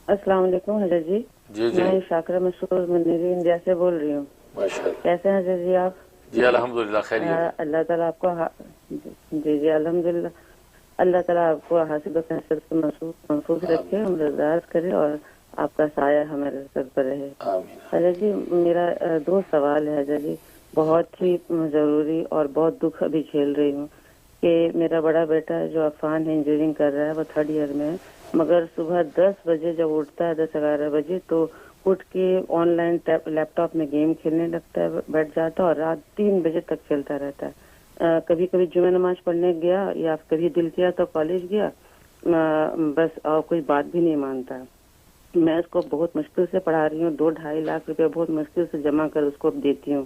السلام علیکم حضرت جی. جی میں شاکرہ مسرور منیری انڈیا سے بول رہی ہوں. ماشاءاللہ. کیسے ہیں حضرت جی آپ؟ جی الحمدللہ خیریت. اللہ تعالیٰ آپ کو جی الحمدللہ. اللہ تعالیٰ آپ کو حاصل و حسد سے محفوظ رکھے، عمر دراز کرے اور آپ کا سایہ ہمارے سر پر رہے. آمین. حضرت جی میرا 2 سوال ہے حضرت جی، بہت ہی ضروری اور بہت دکھ ابھی جھیل رہی ہوں کہ میرا بڑا بیٹا جو عفان ہے انجینئرنگ کر رہا ہے، وہ 3rd ایئر میں ہے، مگر صبح 10 بجے جب اٹھتا ہے 10-11 بجے تو اٹھ کے آن لائن لیپ ٹاپ میں گیم کھیلنے لگتا ہے، بیٹھ جاتا ہے اور رات 3 بجے تک کھیلتا رہتا ہے. کبھی کبھی جمعہ نماز پڑھنے گیا یا کبھی دل کیا تو کالج گیا، بس اور کوئی بات بھی نہیں مانتا. میں اس کو بہت مشکل سے پڑھا رہی ہوں، 2-2.5 لاکھ روپے بہت مشکل سے جمع کر اس کو دیتی ہوں.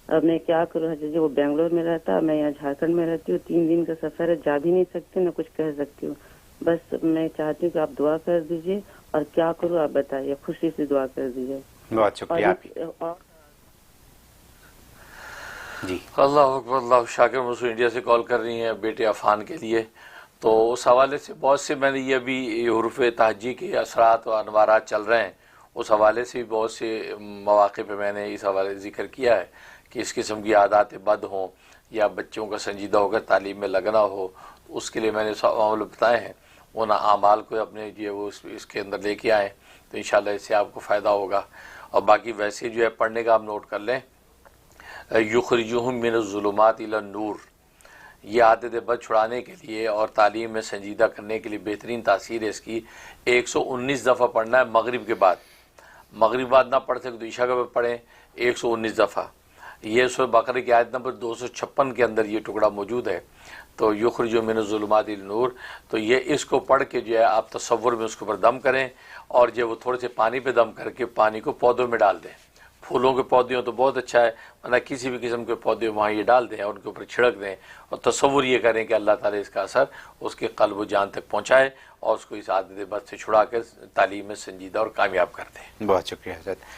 اب میں کیا کروں حضرت جی؟ وہ بنگلور میں رہتا ہے، میں یہاں جھارکھنڈ میں رہتی ہوں. 3 دن کا سفر ہے، جا بھی نہیں سکتی نہ کچھ کہہ سکتی ہوں. بس میں چاہتی ہوں کہ آپ دعا کر دیجئے، اور کیا کروں آپ بتائیے، خوشی سے دعا کر دیجئے. بہت شکریہ آپ جی. اللہ اکبر. اللہ. شاکر مسعود انڈیا سے کال کر رہی ہیں بیٹے عفان کے لیے. تو اس حوالے سے بہت سے میں نے یہ ابھی حروف تہجی کے اثرات و انوارات چل رہے ہیں، اس حوالے سے بھی بہت سے مواقع پہ میں نے اس حوالے سے ذکر کیا ہے کہ اس قسم کی عادات بد ہوں یا بچوں کا سنجیدہ ہو کر تعلیم میں لگنا ہو، اس کے لیے میں نے معاملے بتائے ہیں. ان اعمال کو اپنے جو ہے وہ اس کے اندر لے کے آئیں تو انشاءاللہ اس سے آپ کو فائدہ ہوگا. اور باقی ویسے جو ہے پڑھنے کا آپ نوٹ کر لیں، یخرجہم من الظلمات الی النور. یہ عادت بد چھڑانے کے لیے اور تعلیم میں سنجیدہ کرنے کے لیے بہترین تاثیر ہے اس کی. 119 دفعہ پڑھنا ہے مغرب کے بعد. مغرب بعد نہ پڑھ سکے تو عشاء کے بعد پڑھیں 119 دفعہ. یہ سورہ بقرہ کی آیت نمبر 256 کے اندر یہ ٹکڑا موجود ہے. تو یخرج من الظلمات الی النور، تو یہ اس کو پڑھ کے جو ہے آپ تصور میں اس کے اوپر دم کریں، اور جو وہ تھوڑے سے پانی پہ دم کر کے پانی کو پودوں میں ڈال دیں. پھولوں کے پودے ہوں تو بہت اچھا ہے، ورنہ کسی بھی قسم کے پودے وہاں یہ ڈال دیں اور ان کے اوپر چھڑک دیں، اور تصور یہ کریں کہ اللہ تعالیٰ اس کا اثر اس کے قلب و جان تک پہنچائے اور اس کو اس عادت بد سے چھڑا کر تعلیم میں سنجیدہ اور کامیاب کر دیں. بہت شکریہ حضرت.